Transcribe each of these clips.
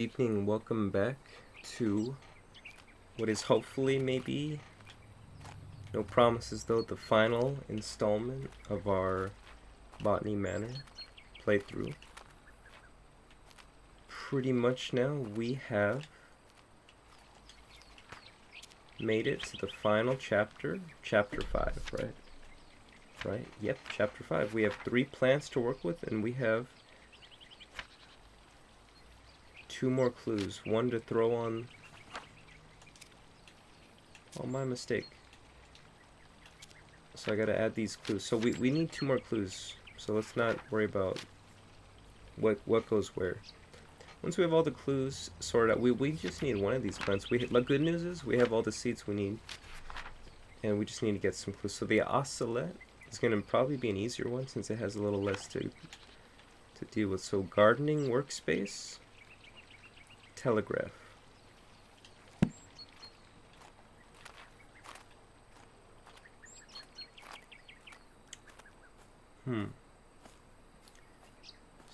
Evening, welcome back to what is hopefully maybe, no promises though, the final installment of our Botany Manor playthrough. Pretty much now we have made it to the final chapter, chapter 5, right? Right, yep, chapter 5. We have 3 plants to work with and we have 2 more clues. One to throw on... Oh, my mistake. So I gotta add these clues. So we need 2 more clues. So let's not worry about what goes where. Once we have all the clues sorted out, we just need one of these plants. The good news is we have all the seeds we need. And we just need to get some clues. So the oscillate is gonna probably be an easier one since it has a little less to deal with. So gardening workspace, telegraph.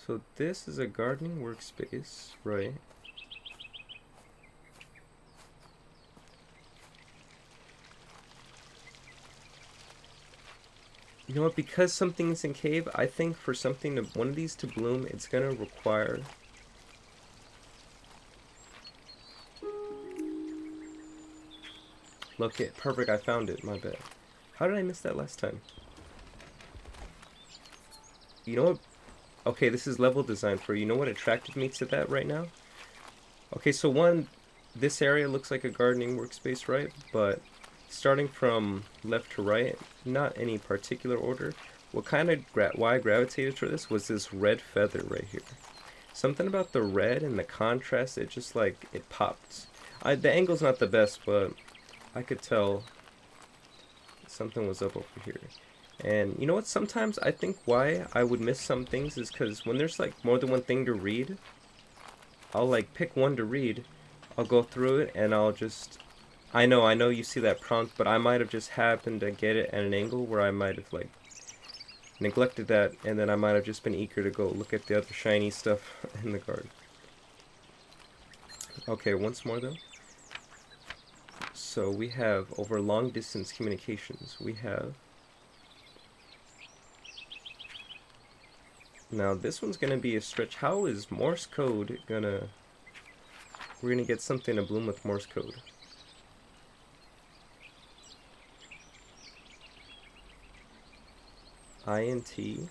So this is a gardening workspace, right? You know what, because something's in cave, I think for something to, one of these to bloom, it's gonna require... Look it, perfect, I found it, my bad. How did I miss that last time? You know what? Okay, this is level design for you. You know what attracted me to that right now? Okay, so one, this area looks like a gardening workspace, right? But starting from left to right, not any particular order. What kind of why I gravitated to this was this red feather right here. Something about the red and the contrast, it just like, it popped. The angle's not the best, but I could tell something was up over here. And you know what, sometimes I think why I would miss some things is because when there's like more than one thing to read, I'll like pick one to read, I'll go through it and I'll just, I know you see that prompt, but I might have just happened to get it at an angle where I might have like neglected that, and then I might have just been eager to go look at the other shiny stuff in the garden. Okay, once more though. So we have, over long distance communications, we have... Now this one's gonna be a stretch. How is Morse code gonna... We're gonna get something to bloom with Morse code. INT.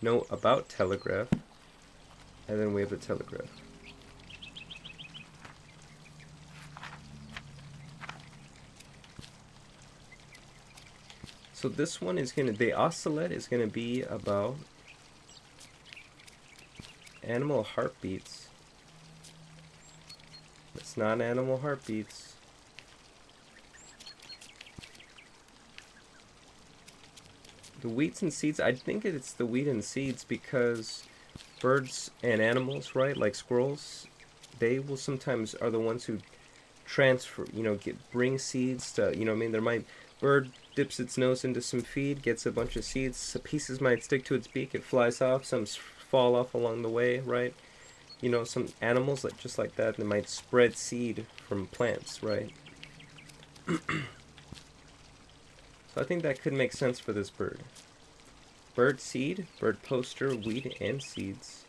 Note about telegraph. And then we have the telegraph. So this one is gonna, the oscillate is gonna be about animal heartbeats. It's not animal heartbeats. The wheats and seeds, I think it's the wheat and seeds because birds and animals, right, like squirrels, they will sometimes are the ones who transfer, you know, bring seeds to, you know what I mean, there might, bird dips its nose into some feed, gets a bunch of seeds, so pieces might stick to its beak, it flies off, some fall off along the way, right? You know, some animals, like just like that, they might spread seed from plants, right? So I think that could make sense for this bird. Bird seed, bird poster, wheat, and seeds.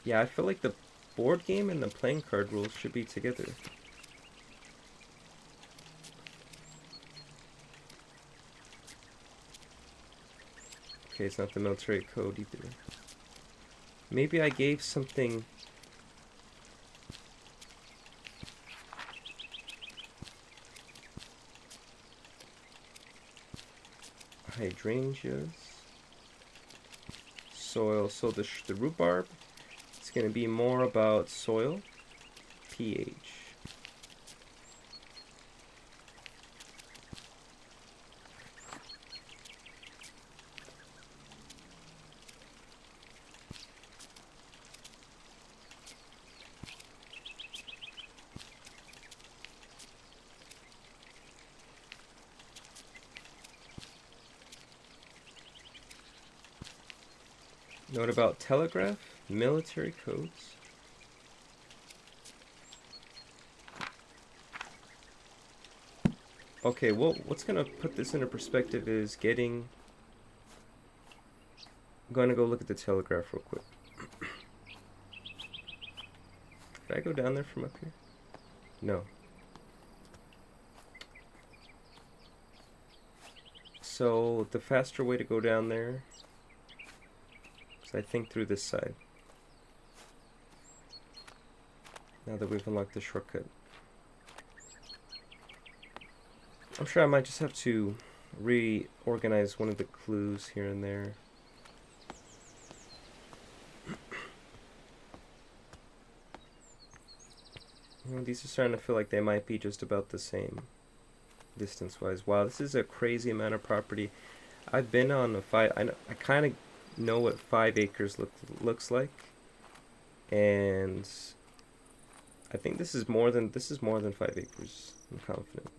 Yeah, I feel like the board game and the playing card rules should be together. Okay, it's not the military code either. Maybe I gave something... Hydrangeas. Soil. So the rhubarb, it's going to be more about soil. pH. Note about telegraph, military codes. Okay, well, what's gonna put this into perspective is getting... I'm gonna go look at the telegraph real quick. Did I go down there from up here? No. So, the faster way to go down there is I think through this side. Now that we've unlocked the shortcut. I'm sure I might just have to reorganize one of the clues here and there. You know, these are starting to feel like they might be just about the same distance-wise. Wow, this is a crazy amount of property. I've been on a I kind of know what 5 acres looks like, and I think this is more than 5 acres. I'm confident.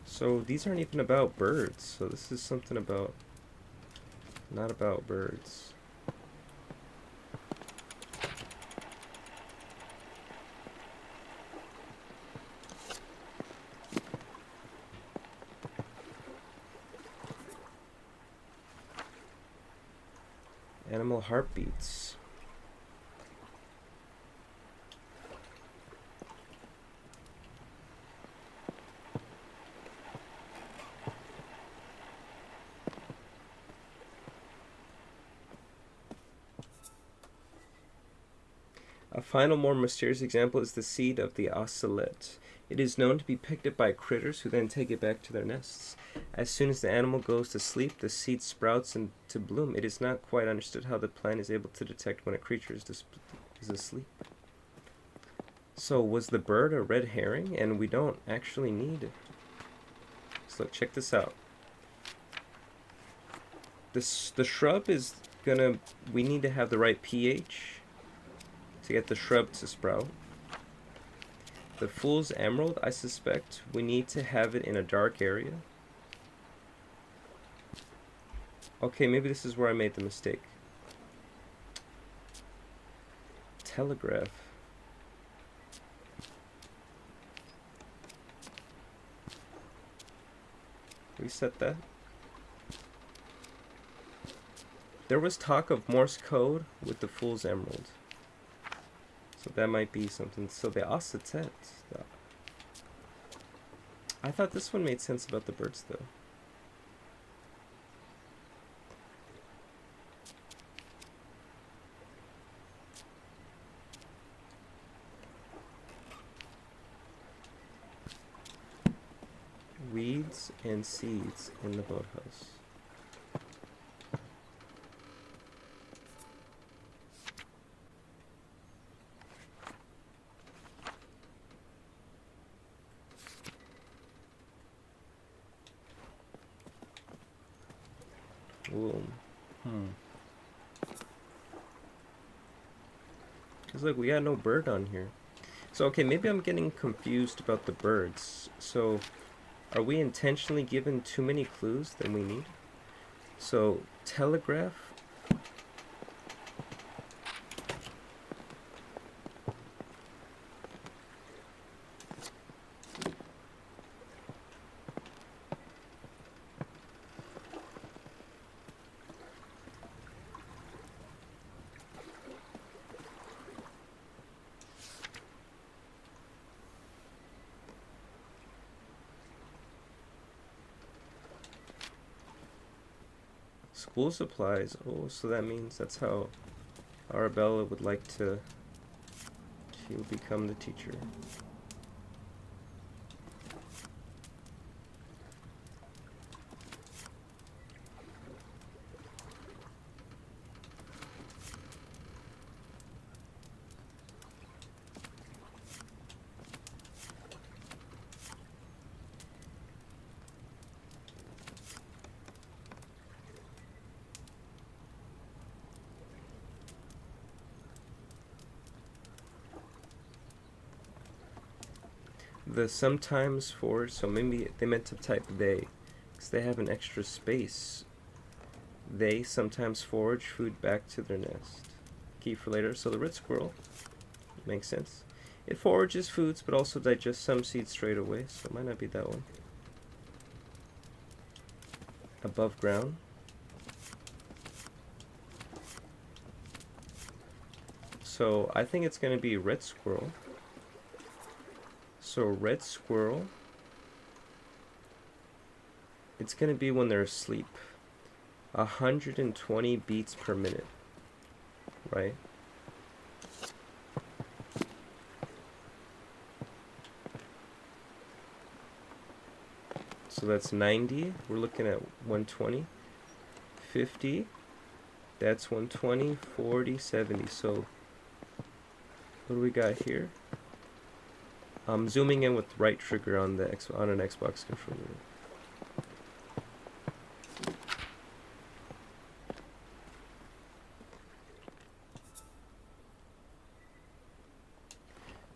So these aren't even about birds. So this is something about, not about birds. Animal heartbeats. A final, more mysterious example is the seed of the ocelot. It is known to be picked up by critters who then take it back to their nests. As soon as the animal goes to sleep, the seed sprouts into bloom. It is not quite understood how the plant is able to detect when a creature is asleep. So was the bird a red herring? And we don't actually need it. So look, check this out. The shrub is gonna... We need to have the right pH to get the shrub to sprout. The fool's emerald, I suspect we need to have it in a dark area. Okay, maybe this is where I made the mistake. Telegraph. Reset that. There was talk of Morse code with the fool's emerald. So that might be something. So the ocelot. I thought this one made sense about the birds, though. Weeds and seeds in the boathouse. Because look, we got no bird on here. So, okay, maybe I'm getting confused about the birds. So, are we intentionally given too many clues than we need? So, telegraph. School supplies. Oh, so that means that's how Arabella would like to... She will become the teacher. The sometimes forward, so maybe they meant to type they, because they have an extra space. They sometimes forage food back to their nest. Key for later. So the red squirrel makes sense. It forages foods, but also digests some seeds straight away, so it might not be that one. Above ground. So I think it's going to be red squirrel. So red squirrel, it's going to be when they're asleep. 120 beats per minute, right? So that's 90. We're looking at 120. 50. That's 120. 40, 70. So what do we got here? I'm zooming in with the right trigger on the on an Xbox controller.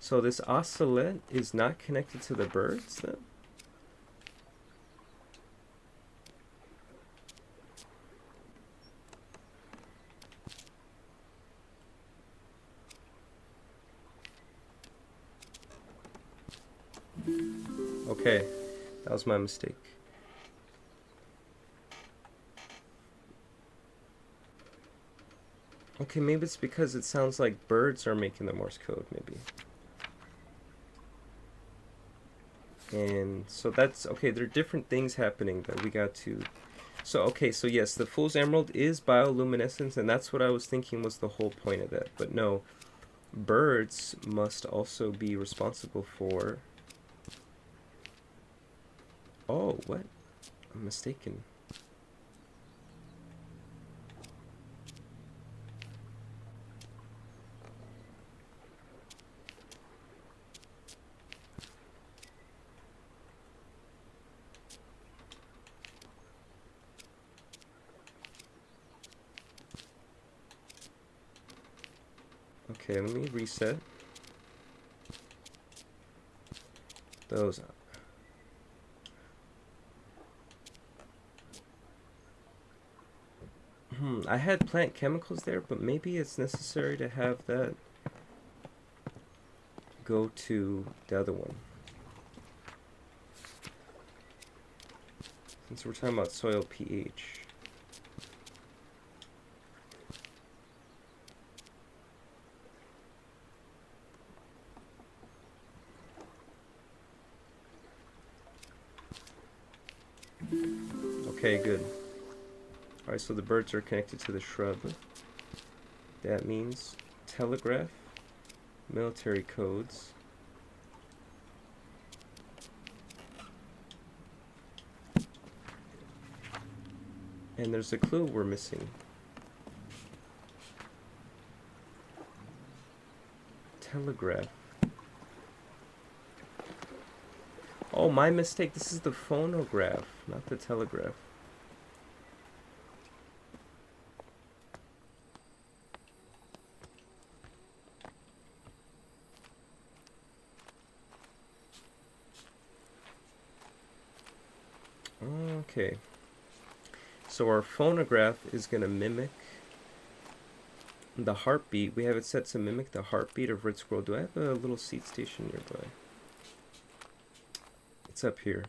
So this oscillate is not connected to the birds then? Okay, that was my mistake. Okay, maybe it's because it sounds like birds are making the Morse code, maybe. And so that's, okay, there are different things happening that we got to... So, okay, so yes, the Fool's Emerald is bioluminescence, and that's what I was thinking was the whole point of that. But no, birds must also be responsible for... Oh, what? I'm mistaken. Okay, let me reset those. I had plant chemicals there, but maybe it's necessary to have that go to the other one. Since we're talking about soil pH. Okay, good. Alright, so the birds are connected to the shrub. That means telegraph, military codes. And there's a clue we're missing. Telegraph. Oh, my mistake. This is the phonograph, not the telegraph. Okay. So our phonograph is going to mimic the heartbeat. We have it set to mimic the heartbeat of red squirrel. Do I have a little seat station nearby? It's up here.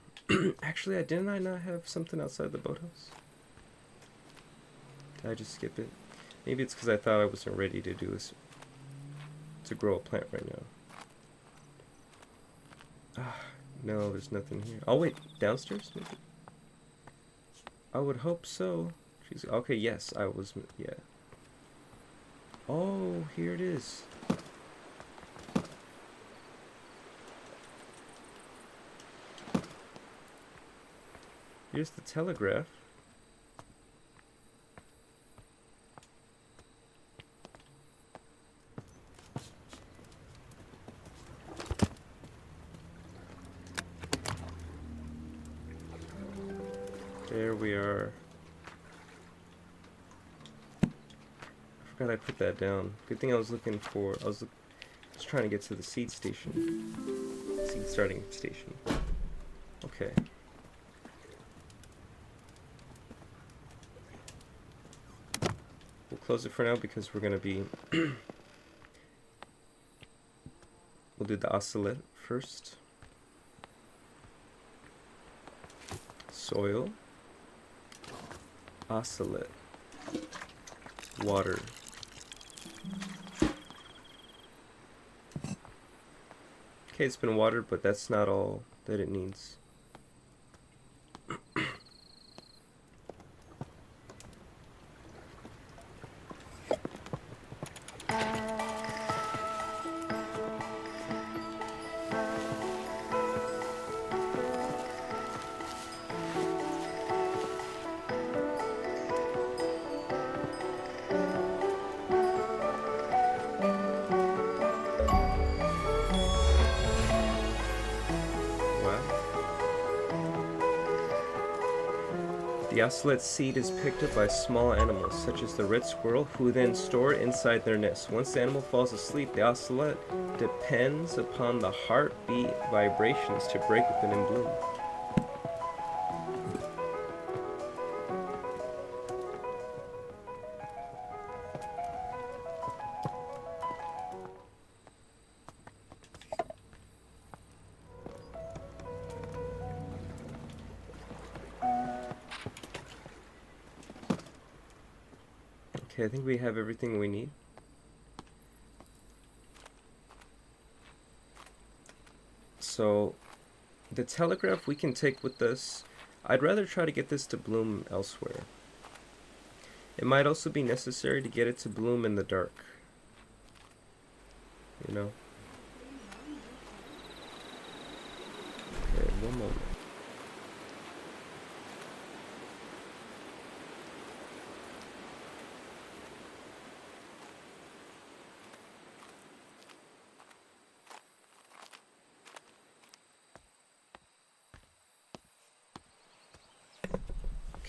Actually, didn't I not have something outside the boathouse? Did I just skip it? Maybe it's because I thought I wasn't ready to do this, to grow a plant right now. Ah, no, there's nothing here. Oh wait, downstairs maybe? I would hope so. She's okay. Yes, I was. Yeah. Oh, here it is. Here's the telegraph. There we are. I forgot I put that down. Good thing I was looking for. I was trying to get to the seed station. Seed starting station. Okay. We'll close it for now because we're gonna be we'll do the oscillate first. Soil. Oscillate. Water. Okay, it's been watered, but that's not all that it needs. The oscillate seed is picked up by small animals, such as the red squirrel, who then store it inside their nest. Once the animal falls asleep, the oscillate depends upon the heartbeat vibrations to break open and bloom. Okay, I think we have everything we need. So, the telegraph we can take with us. I'd rather try to get this to bloom elsewhere. It might also be necessary to get it to bloom in the dark. You know? Okay, one moment.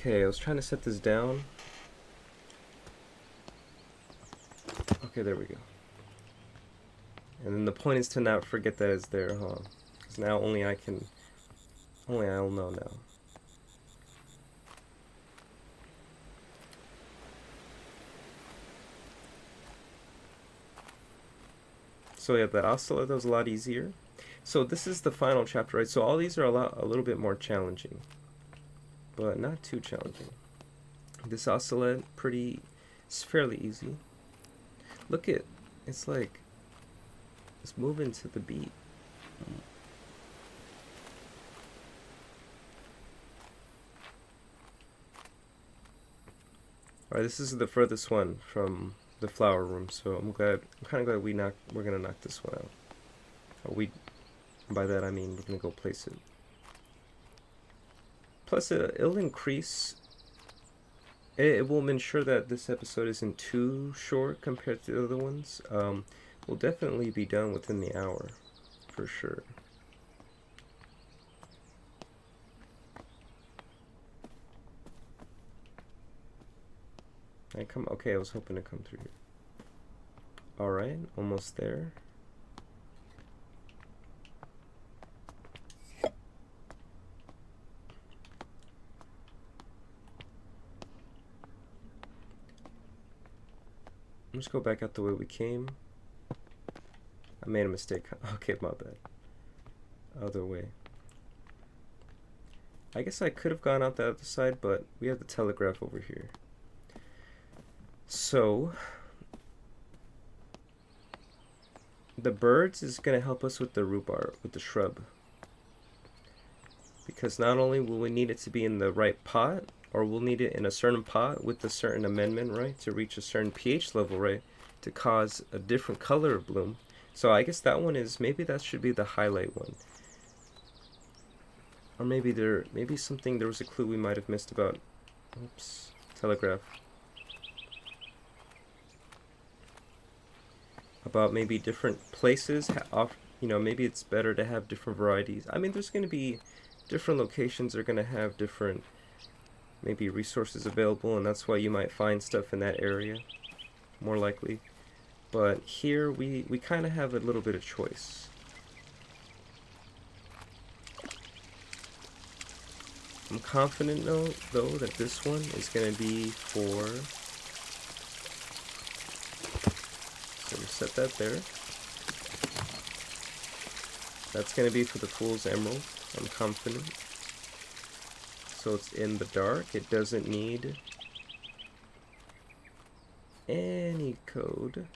Okay, I was trying to set this down. Okay, there we go. And then the point is to not forget that it's there, huh? Because now only I'll know now. So yeah, that oscillate was a lot easier. So this is the final chapter, right? So all these are a little bit more challenging, but not too challenging. This oscillate, it's fairly easy. Look at, it's like, it's moving to the beat. Alright, this is the furthest one from the flower room, so I'm kind of glad we're gonna knock this one out. By that I mean we're gonna go place it. Plus, it'll increase. It will ensure that this episode isn't too short compared to the other ones. We'll definitely be done within the hour, for sure. Okay, I was hoping to come through here. Alright, almost there. Let's go back out the way we came. I made a mistake. Okay, my bad. Other way. I guess I could have gone out the other side, but we have the telegraph over here. So, the birds is going to help us with the rhubarb, with the shrub. Because not only will we need it to be in the right pot, or we'll need it in a certain pot with a certain amendment, right, to reach a certain pH level, right, to cause a different color of bloom. So I guess that one maybe that should be the highlight one. Or maybe there was a clue we might have missed about, oops, telegraph. About maybe different places, maybe it's better to have different varieties. I mean, there's going to be different locations are going to have different maybe resources available, and that's why you might find stuff in that area more likely. But here we kind of have a little bit of choice. I'm confident though that this one is going to be for, so we'll set that there. That's going to be for the Fool's Emerald. I'm confident. So it's in the dark. It doesn't need any code.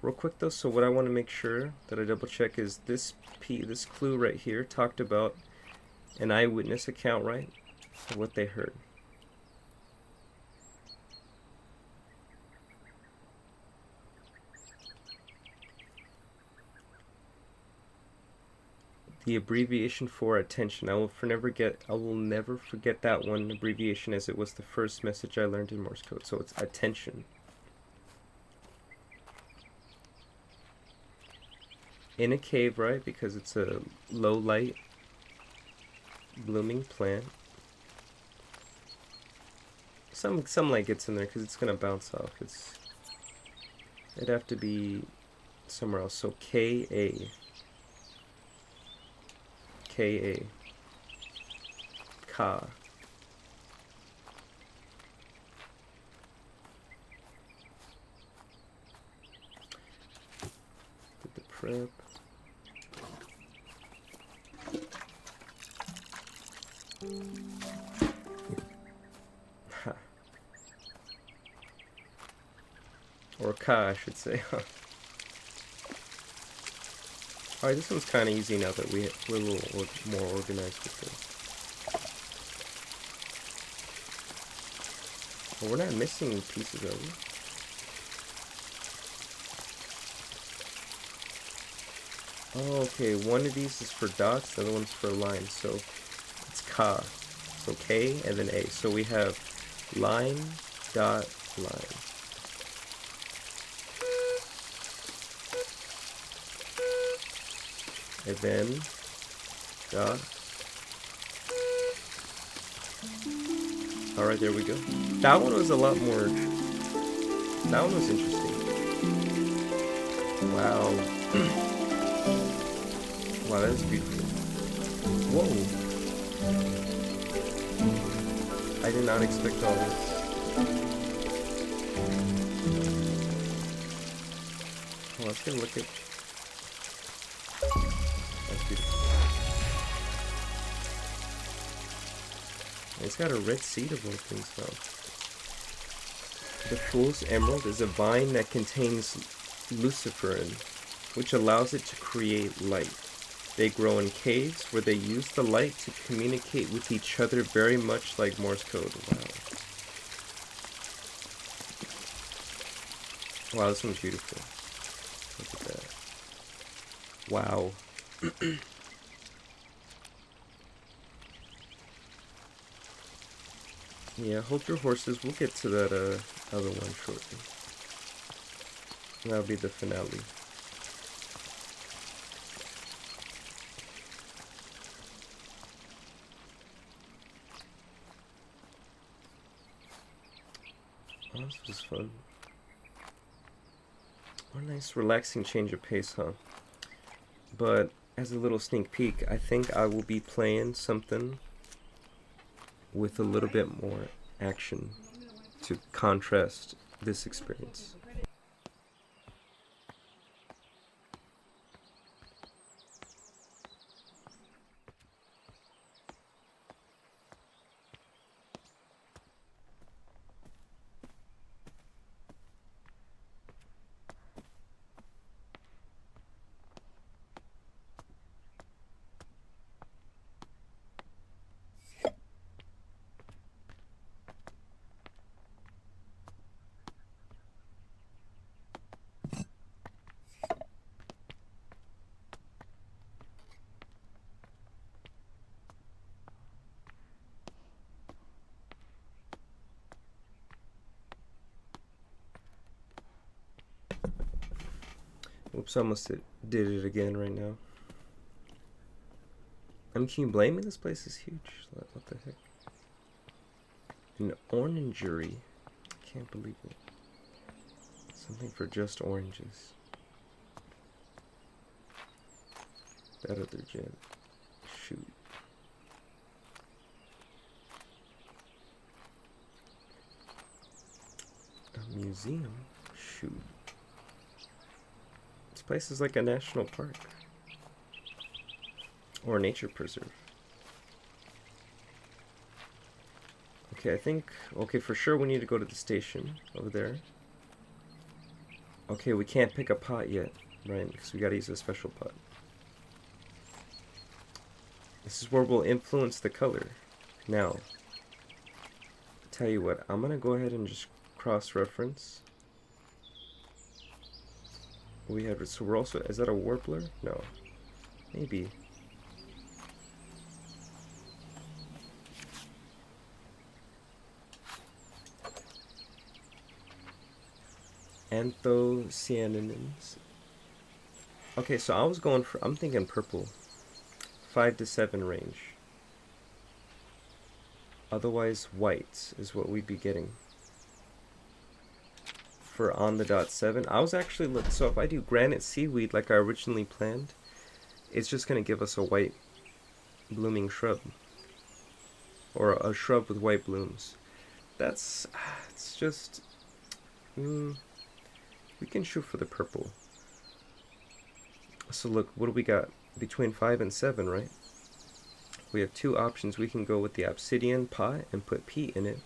Real quick though, so what I want to make sure that I double check is this clue right here talked about an eyewitness account, right? Of what they heard. The abbreviation for attention. I will never forget that one abbreviation, as it was the first message I learned in Morse code. So it's attention. In a cave, right? Because it's a low light blooming plant. Some light gets in there because it's gonna bounce off. It'd have to be somewhere else. So K-A. K-A. Ka. Did the prep. Or Ka, I should say. Alright, this one's kind of easy now that we're a little more organized with it. Well, we're not missing pieces, are we? Oh, okay, one of these is for dots, the other one's for lines, so it's Ka. So K and then A. So we have line, dot, line. And then dot. Alright, there we go. That one was a lot more. That one was interesting. Wow. Wow, that is beautiful. Whoa. I did not expect all this. Well, let's get a look at. That's beautiful. It's got a red seed of all things though. The Fool's Emerald is a vine that contains luciferin, which allows it to create light. They grow in caves where they use the light to communicate with each other, very much like Morse code. Wow. Wow, this one's beautiful. Look at that. Wow. Yeah, hold your horses. We'll get to that other one shortly. That'll be the finale. Oh, this was fun. What a nice relaxing change of pace, huh? But as a little sneak peek, I think I will be playing something with a little bit more action to contrast this experience. Oops, I almost did it again right now. I mean, can you blame me? This place is huge. What the heck? An orangery. Can't believe it. Something for just oranges. That other gen. Shoot. museum? Shoot. This place is like a national park. Or a nature preserve. Okay, I think... Okay, for sure we need to go to the station over there. Okay, we can't pick a pot yet, right? Because we gotta use a special pot. This is where we'll influence the color. Now, tell you what, I'm gonna go ahead and just cross-reference. We had... So we're also... Is that a warbler? No. Maybe. Anthocyanins. Okay, so I was going for... I'm thinking purple. 5 to 7 range. Otherwise, white is what we'd be getting. For on the dot 7. I was actually looking... So if I do granite seaweed like I originally planned, it's just going to give us a white blooming shrub. Or a shrub with white blooms. That's... It's just... we can shoot for the purple. So look, what do we got? Between 5 and 7, right? We have 2 options. We can go with the obsidian pot and put peat in it.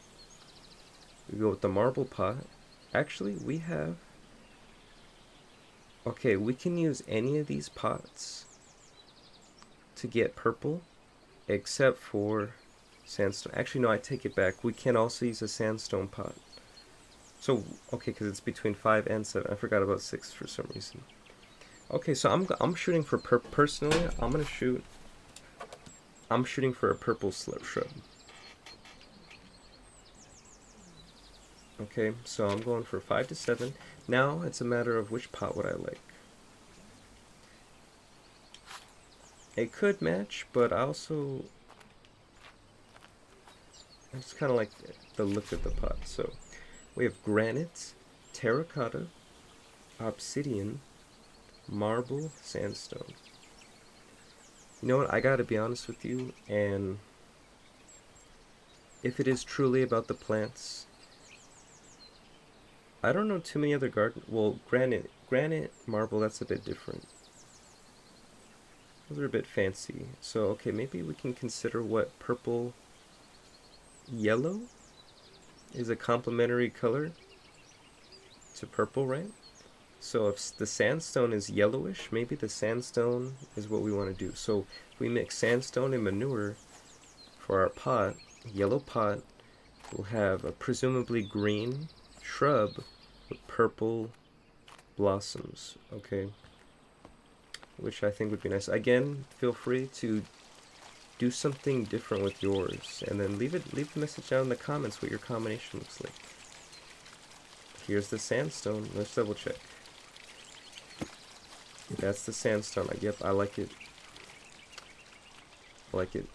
We go with the marble pot. Actually, we have... Okay, we can use any of these pots to get purple, except for sandstone. Actually, no, I take it back. We can also use a sandstone pot. So, okay, because it's between 5 and 7. I forgot about 6 for some reason. Okay, so I'm shooting for personally, I'm shooting for a purple shrub. Okay, so I'm going for 5 to 7. Now it's a matter of which pot would I like. It could match, but I just kind of like the look of the pot. So we have granite, terracotta, obsidian, marble, sandstone. You know what, I gotta be honest with you, and if it is truly about the plants, I don't know too many other well, granite, marble, that's a bit different. Those are a bit fancy. So, okay, maybe we can consider what purple, yellow is a complementary color to purple, right? So if the sandstone is yellowish, maybe the sandstone is what we want to do. So if we mix sandstone and manure for our pot, yellow pot will have a presumably green shrub with purple blossoms, okay? Which I think would be nice. Again, feel free to do something different with yours, and then leave a message down in the comments what your combination looks like. Here's the sandstone. Let's double check. That's the sandstone. Yep, I like it. I like it.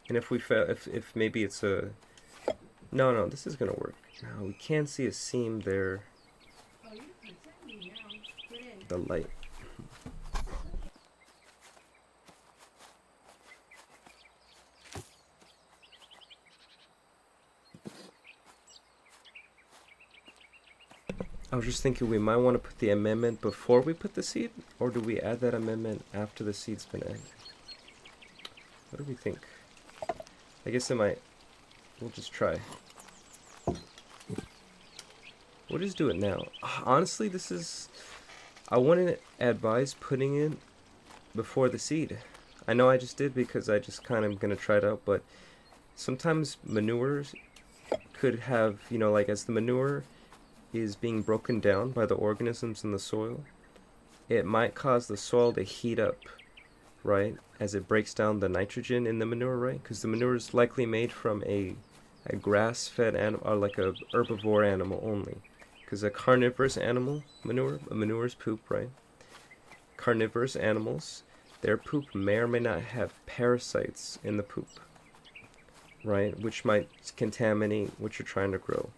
And if we fail, if maybe it's a... No, this is gonna work. No, we can see a seam there. The light. I was just thinking we might want to put the amendment before we put the seed, or do we add that amendment after the seed's been added? What do we think? I guess it might. We'll just try. We'll just do it now. Honestly, this is... I wouldn't advise putting it before the seed. I know I just did because I just kind of gonna try it out, but sometimes manures could have, you know, like as the manure is being broken down by the organisms in the soil, it might cause the soil to heat up, right, as it breaks down the nitrogen in the manure, right? Because the manure is likely made from a grass-fed animal, or like a herbivore animal only. Because a carnivorous animal, manure's poop, right? Carnivorous animals, their poop may or may not have parasites in the poop, right? Which might contaminate what you're trying to grow.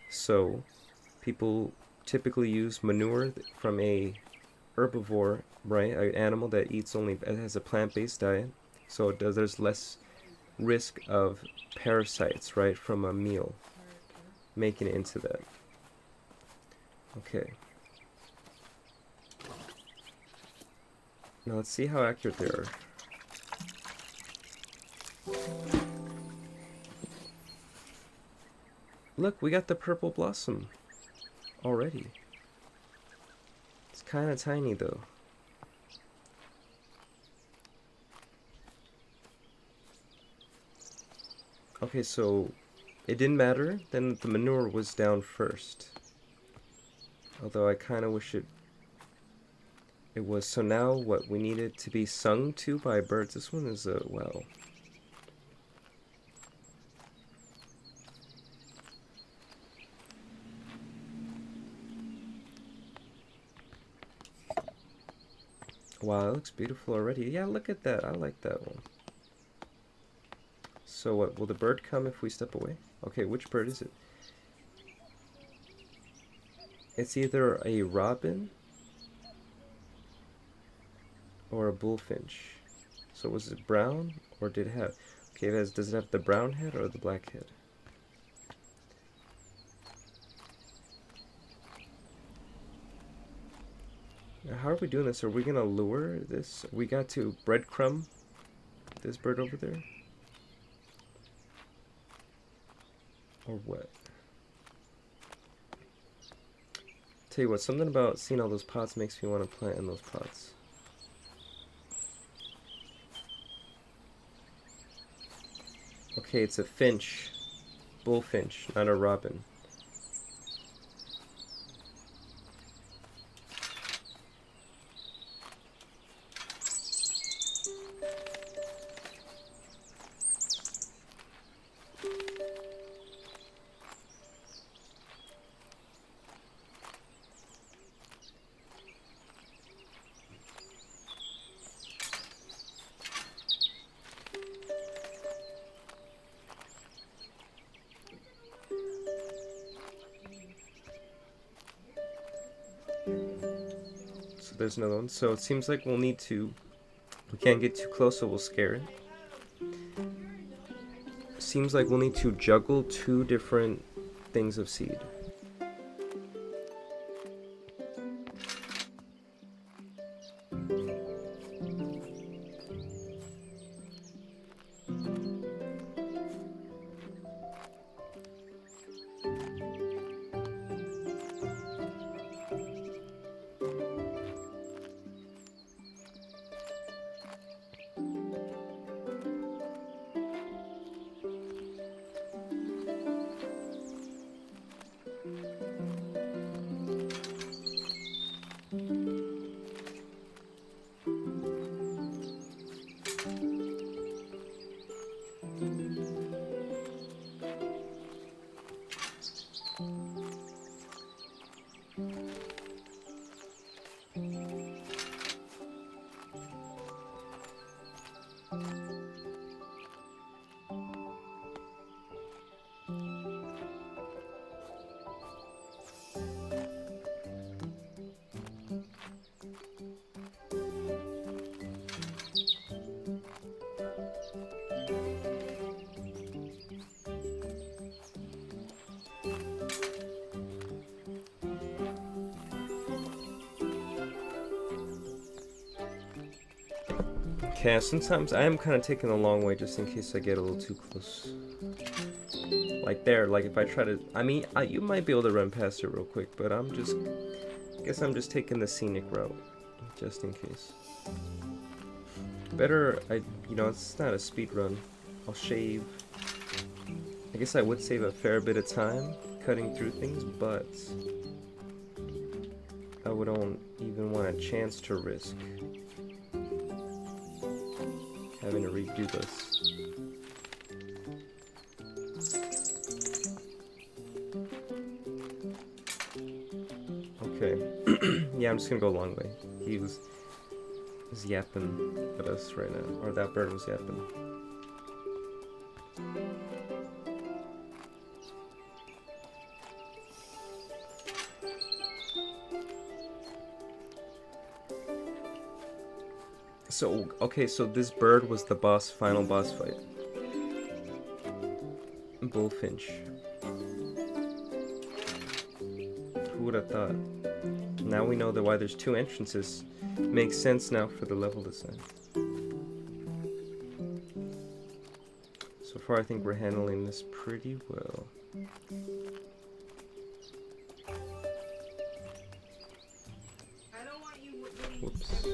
So, people typically use manure from a herbivore, right? An animal that eats only, has a plant-based diet, So there's less risk of parasites, right, from a meal making it into that. Okay. Now let's see how accurate they are. Look, we got the purple blossom already. It's kind of tiny though. Okay, so it didn't matter then the manure was down first. Although I kind of wish it was. So now what we needed to be sung to by birds. This one is a well. Wow, it looks beautiful already. Yeah, look at that. I like that one. So what, will the bird come if we step away? Okay, which bird is it? It's either a robin or a bullfinch. So was it brown or did it have... Okay, does it have the brown head or the black head? Now, how are we doing this? Are we gonna lure this? We got to breadcrumb this bird over there? Or what? Tell you what, something about seeing all those pots makes me want to plant in those pots. Okay, it's a finch. Bullfinch, not a robin. So there's another one. So it seems like we'll need to... We can't get too close, so we'll scare it. Seems like we'll need to juggle two different things of seed. Okay, sometimes I am kind of taking the long way just in case I get a little too close. Like there, like if I try to... I mean, you might be able to run past it real quick, but I guess I'm just taking the scenic route, just in case. Better, you know, it's not a speed run. I'll shave. I guess I would save a fair bit of time cutting through things, but I wouldn't even want a chance to risk having to redo this. Okay. Yeah, I'm just gonna go a long way. He was yapping at us right now, or that bird was yapping. So, okay, so this bird was the final boss fight. Bullfinch. Who would have thought? Now we know that why there's two entrances. Makes sense now for the level design. So far I think we're handling this pretty well. Whoops.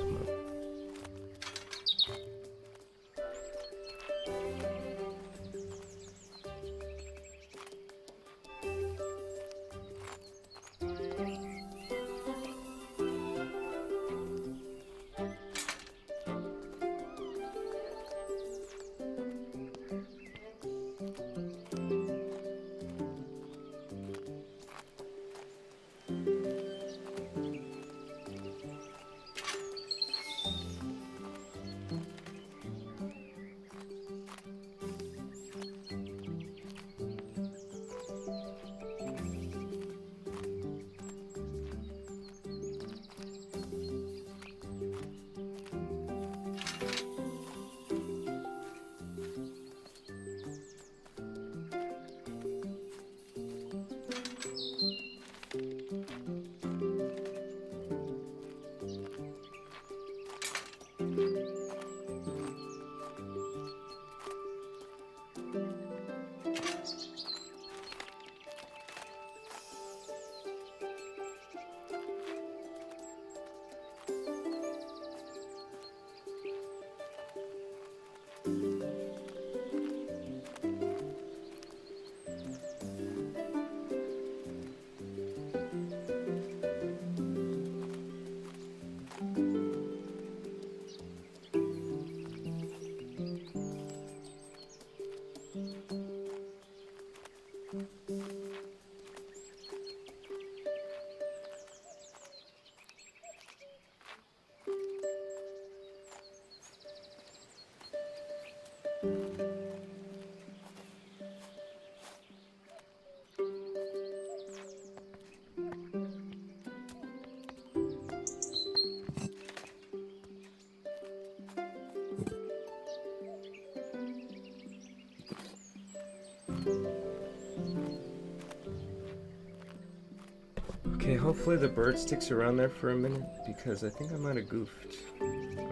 Okay, hopefully the bird sticks around there for a minute, because I think I might have goofed.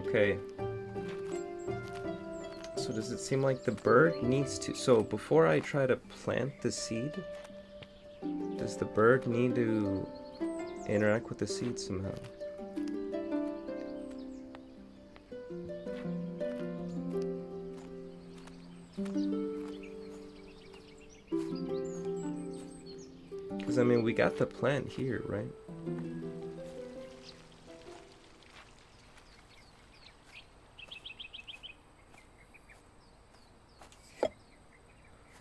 Okay. So does it seem like the bird needs to... So before I try to plant the seed, does the bird need to interact with the seed somehow? Because, I mean, we got the plant here, right?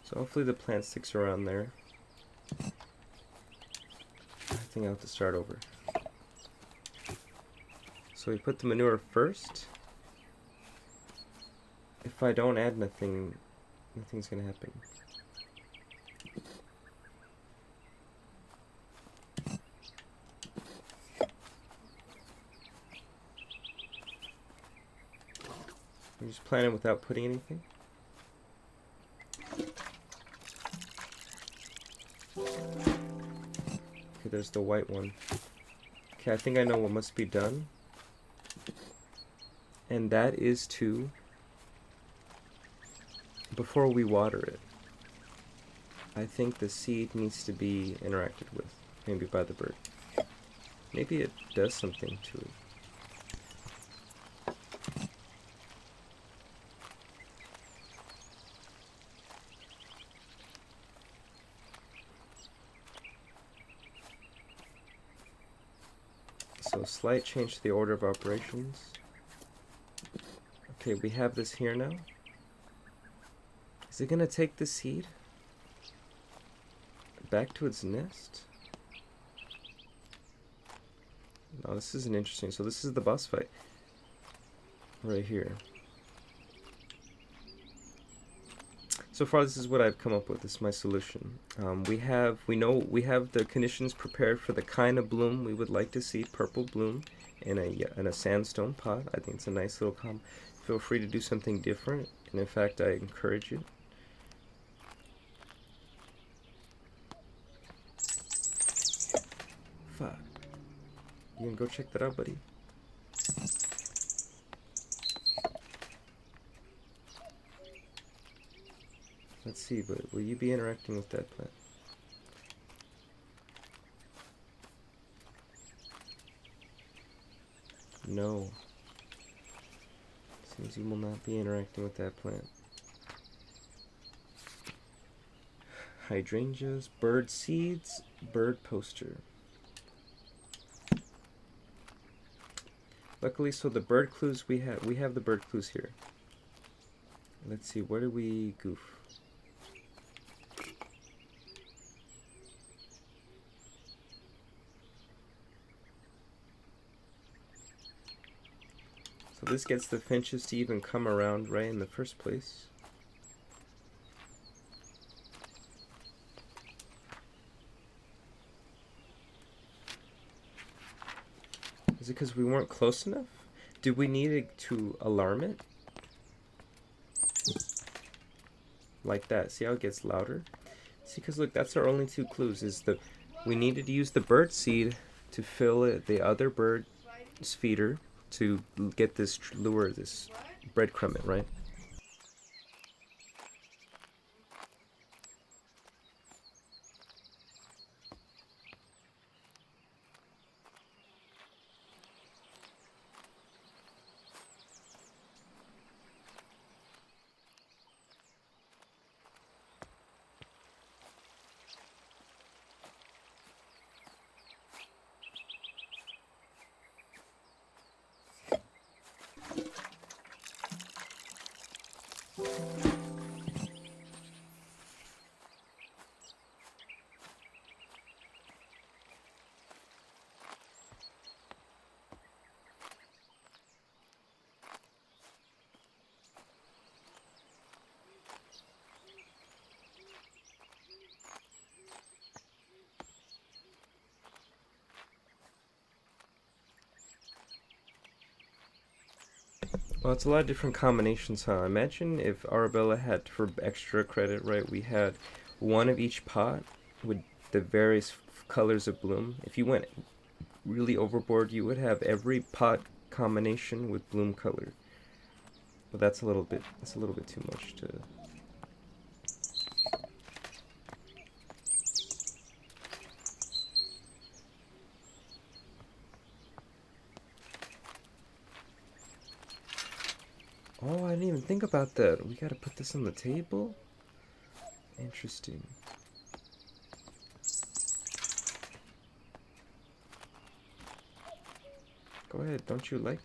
So hopefully the plant sticks around there. I think I'll have to start over. So we put the manure first. If I don't add nothing, nothing's gonna happen. I'm just planting without putting anything. Okay, there's the white one. Okay, I think I know what must be done. And that is to, before we water it, I think the seed needs to be interacted with, maybe by the bird. Maybe it does something to it. So slight change to the order of operations. Okay, we have this here now. Is it gonna take the seed back to its nest? No, this isn't interesting. So this is the boss fight. Right here. So far, this is what I've come up with. This is my solution. We have the conditions prepared for the kind of bloom we would like to see. Purple bloom in a sandstone pot. I think it's a nice little Feel free to do something different, and in fact, I encourage you. Fuck. You can go check that out, buddy. Let's see, but will you be interacting with that plant? No. Seems you will not be interacting with that plant. Hydrangeas, bird seeds, bird poster. Luckily, so the bird clues we have the bird clues here. Let's see, where do we goof? So this gets the finches to even come around right in the first place. Is it because we weren't close enough? Did we need it to alarm it? Like that. See how it gets louder? See, because look, that's our only two clues. We needed to use the bird seed to fill it, the other bird's feeder to get this lure, this breadcrumb it, right? Well, it's a lot of different combinations, huh? Imagine if Arabella had, for extra credit, right, we had one of each pot with the various colors of bloom. If you went really overboard, you would have every pot combination with bloom color. But that's a little bit too much to... Oh, I didn't even think about that. We gotta put this on the table? Interesting. Go ahead, don't you like?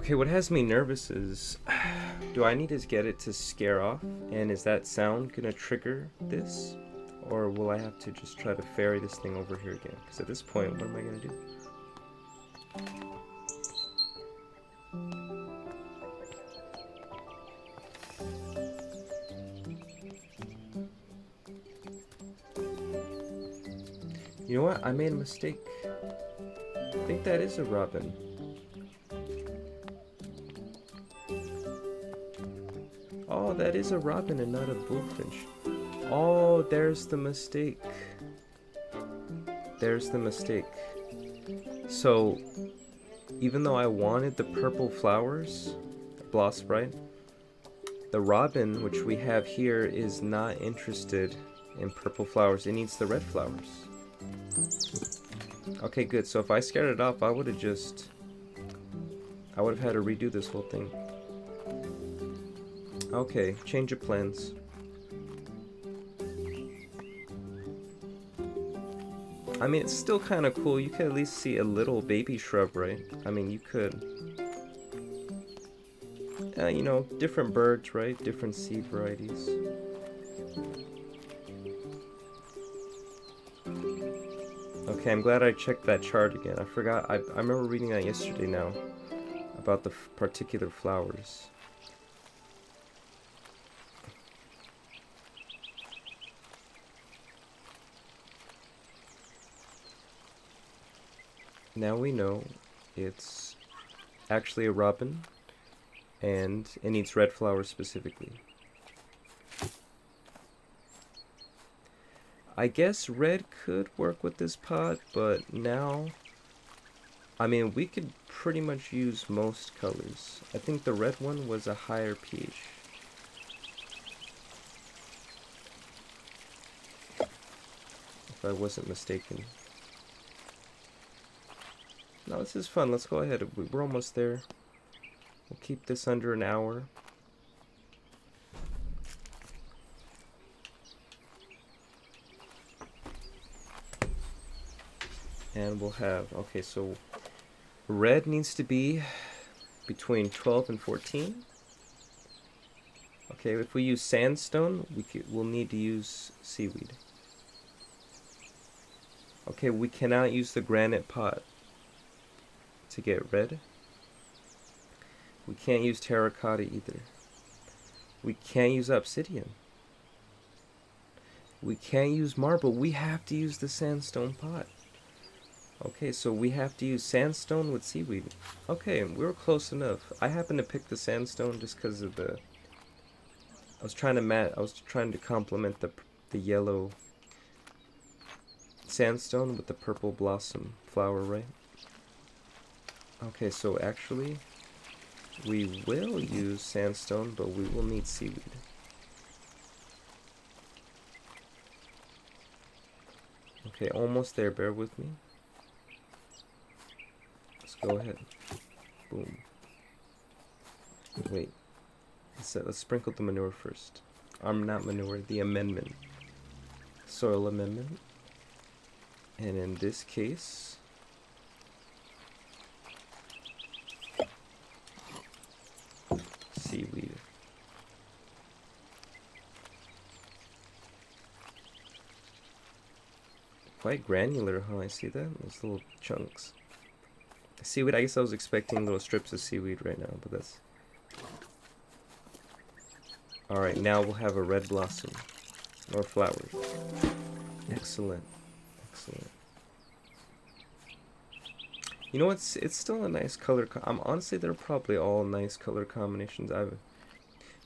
Okay, what has me nervous is, do I need to get it to scare off? And is that sound gonna trigger this? Or will I have to just try to ferry this thing over here again? Because at this point, what am I gonna do? You know what? I made a mistake. I think that is a robin. Oh, that is a robin and not a bullfinch. Oh, there's the mistake. There's the mistake. So, even though I wanted the purple flowers, blossom, right? The robin, which we have here, is not interested in purple flowers. It needs the red flowers. Okay, good. So if I scared it off, I would have had to redo this whole thing. Okay, change of plans. I mean, it's still kind of cool. You could at least see a little baby shrub, right? I mean, you could... you know, different birds, right? Different seed varieties. Okay, I'm glad I checked that chart again. I forgot. I remember reading that yesterday now. About the particular flowers. Now we know it's actually a robin, and it needs red flowers specifically. I guess red could work with this pot, but now, I mean, we could pretty much use most colors. I think the red one was a higher pH. If I wasn't mistaken. No, this is fun. Let's go ahead. We're almost there. We'll keep this under an hour. And we'll have, okay, so red needs to be between 12 and 14. Okay, if we use sandstone, we'll need to use seaweed. Okay, we cannot use the granite pot to get red. We can't use terracotta either. We can't use obsidian. We can't use marble. We have to use the sandstone pot. Okay, so we have to use sandstone with seaweed. Okay, we were close enough. I happened to pick the sandstone just because of the... I was trying to complement the yellow sandstone with the purple blossom flower, right? Okay, so actually, we will use sandstone, but we will need seaweed. Okay, almost there, bear with me. Let's go ahead. Boom. Wait. Let's sprinkle the manure first. Not manure, the amendment. Soil amendment. And in this case... seaweed. Quite granular, huh? I see that? Those little chunks. Seaweed, I guess I was expecting little strips of seaweed right now, but that's... Alright, now we'll have a red blossom. More flowers. Excellent. Excellent. You know what? It's still a nice color. Honestly, they're probably all nice color combinations.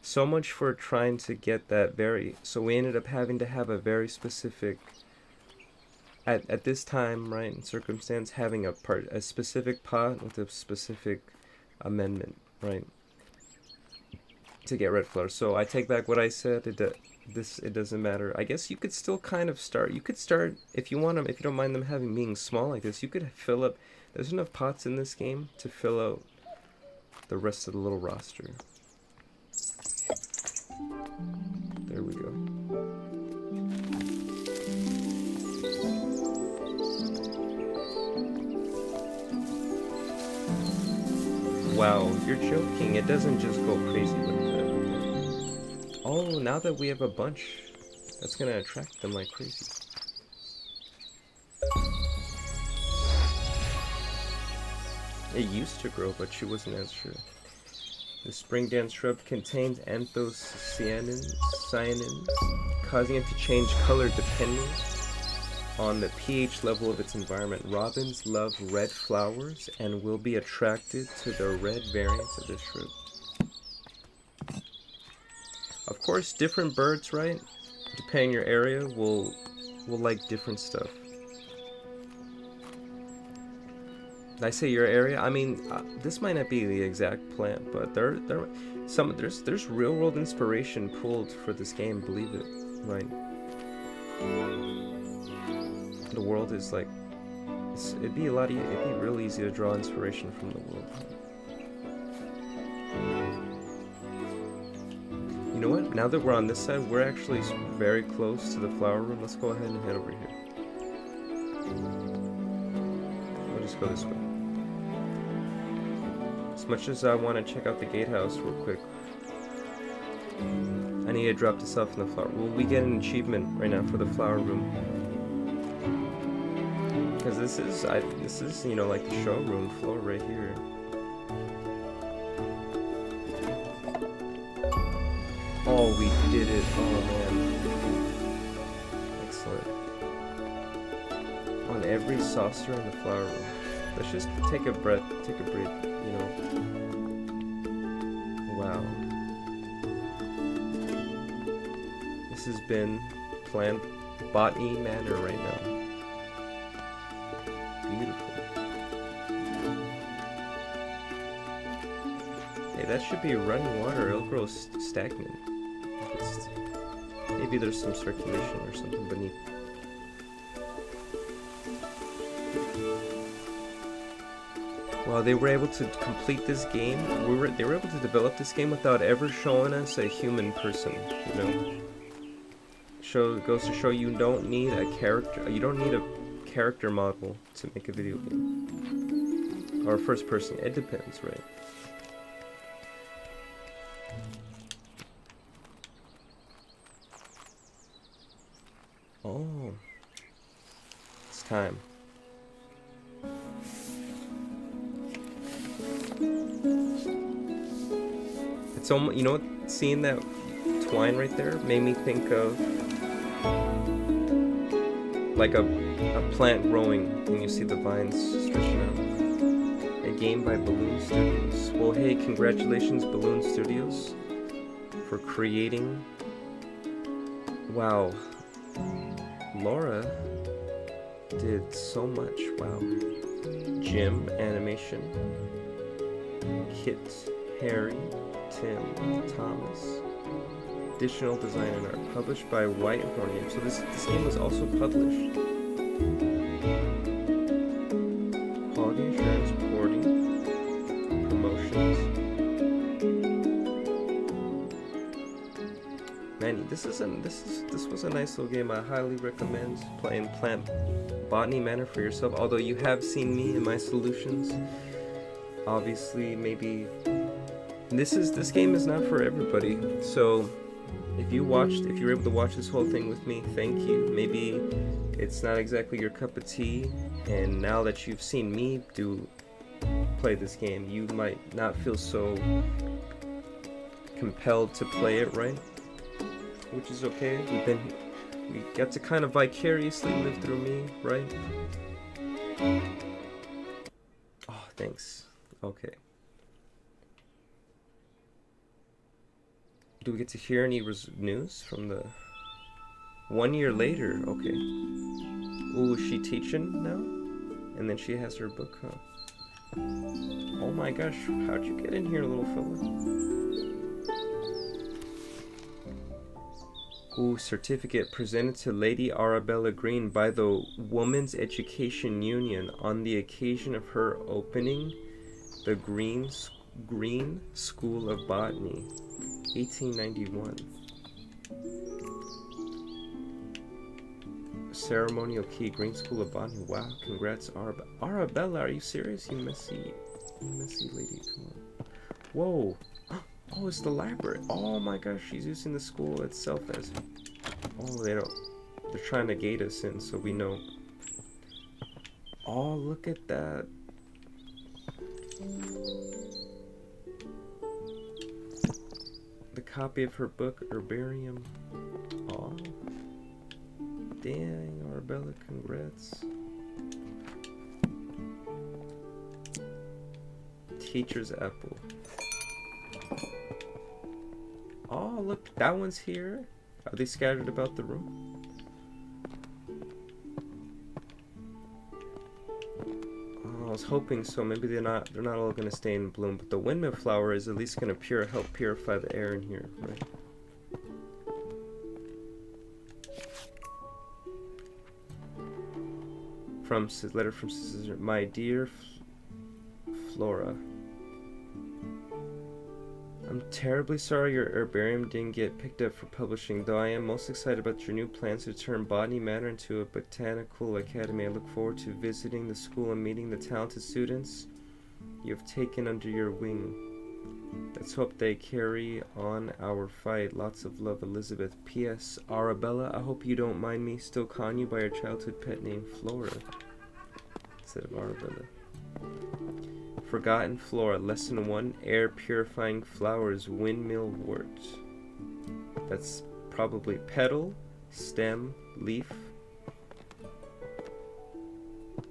So much for trying to get that very... So we ended up having to have a very specific... At this time, right, in circumstance, having a specific pot with a specific amendment, right, to get red flowers. So I take back what I said. It doesn't matter. I guess you could still kind of start. You could start if you want them. If you don't mind them being small like this, you could fill up. There's enough pots in this game to fill out the rest of the little roster. There we go. Wow, You're joking. It doesn't just go crazy like that. Oh, now that we have a bunch, that's gonna attract them like crazy. It used to grow, but she wasn't as sure. The spring dance shrub contains anthocyanins, causing it to change color depending on the pH level of its environment. Robins love red flowers and will be attracted to the red variants of this shrub. Of course, different birds, right? Depending on your area, will like different stuff. Did I say your area? I mean, this might not be the exact plant, but there's real world inspiration pulled for this game. Believe it, right? The world is like, it'd be real easy to draw inspiration from the world. You know what? Now that we're on this side, we're actually very close to the flower room. Let's go ahead and head over here. We'll just go this way. As much as I want to check out the gatehouse real quick, I need to drop this off in the flower. Will we get an achievement right now for the flower room? Because this is, you know, like the showroom floor right here. Oh, we did it. Oh, man. Excellent. On every saucer in the flower room. Let's just take a breath, you know. Wow. This has been planned Botany Manor right now. Beautiful. Hey, that should be running water. It'll grow stagnant. Maybe there's some circulation or something beneath. Wow, they were able to complete this game. They were able to develop this game without ever showing us a human person, you know? Goes to show you don't need a character. You don't need a character model to make a video game. Or first person. It depends, right? Oh. It's time. It's almost, you know what, seeing that twine right there made me think of like a plant growing when you see the vines stretching out. A game by Balloon Studios. Well, hey, congratulations Balloon Studios for creating. Wow. Laura did so much. Wow. Jim animation. Kit, Harry, Tim, Thomas. Additional design and art published by Whitehorn. So this game was also published. Quality assurance, porting, promotions. Man, this was a nice little game. I highly recommend playing Botany Manor for yourself. Although you have seen me and my solutions. Obviously, maybe this game is not for everybody. So if you were able to watch this whole thing with me, thank you. Maybe it's not exactly your cup of tea, and now that you've seen me play this game, you might not feel so compelled to play it, right? Which is okay. We got to kind of vicariously live through me, right? Oh, thanks. Okay. Do we get to hear any news from the 1 year later? Okay. Ooh, is she teaching now? And then she has her book, huh? Oh my gosh, how'd you get in here, little fella? Ooh, certificate presented to Lady Arabella Green by the Women's Education Union on the occasion of her opening the Green School of Botany, 1891. Ceremonial key, Green School of Botany. Wow, congrats, Arabella. Are you serious? You messy lady. Come on. Whoa. Oh, it's the library. Oh my gosh, she's using the school itself as... Oh, they don't... They're trying to gate us in so we know. Oh, look at that. The copy of her book, Herbarium. Oh. Dang, Arabella, congrats. Teacher's apple. Oh, look, that one's here. Are they scattered about the room? Oh, I was hoping so. Maybe they're not all gonna stay in bloom, but the windmill flower is at least gonna help purify the air in here, right? From letter from Sister, my dear Flora. I'm terribly sorry your herbarium didn't get picked up for publishing, though I am most excited about your new plans to turn Botany Manor into a botanical academy. I look forward to visiting the school and meeting the talented students you have taken under your wing. Let's hope they carry on our fight. Lots of love, Elizabeth. P.S. Arabella, I hope you don't mind me still calling you by your childhood pet name, Flora, instead of Arabella. Forgotten Flora, Lesson 1, Air Purifying Flowers, Windmill Wort. That's probably petal, stem, leaf.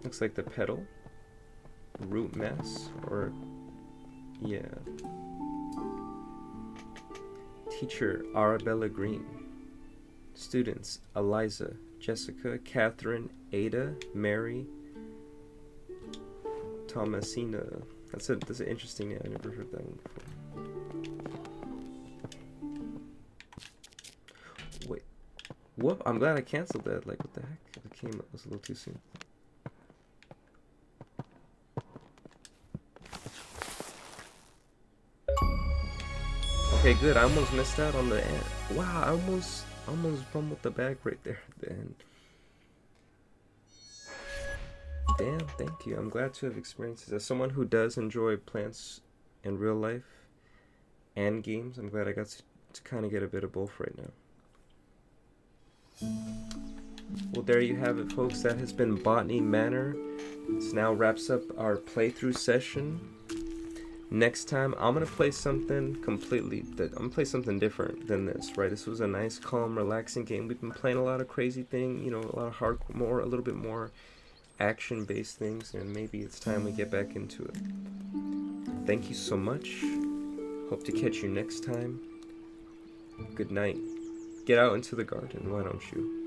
Looks like the petal. Root mass, or... yeah. Teacher, Arabella Green. Students, Eliza, Jessica, Catherine, Ada, Mary, Thomasina. That's an interesting name. I never heard that one before. Wait. Whoop. I'm glad I canceled that. Like, what the heck? It came up. It was a little too soon. Okay, good. I almost missed out on the end. Wow, I almost fumbled the bag right there at the end. Damn, thank you. I'm glad to have experienced this. As someone who does enjoy plants in real life and games, I'm glad I got to kind of get a bit of both right now. Well, there you have it, folks. That has been Botany Manor. This now wraps up our playthrough session. Next time, I'm gonna play something different than this, right? This was a nice, calm, relaxing game. We've been playing a lot of crazy things, you know, a lot of a little bit more action-based things, and maybe it's time we get back into it. Thank you so much. Hope to catch you next time. Good night. Get out into the garden, why don't you?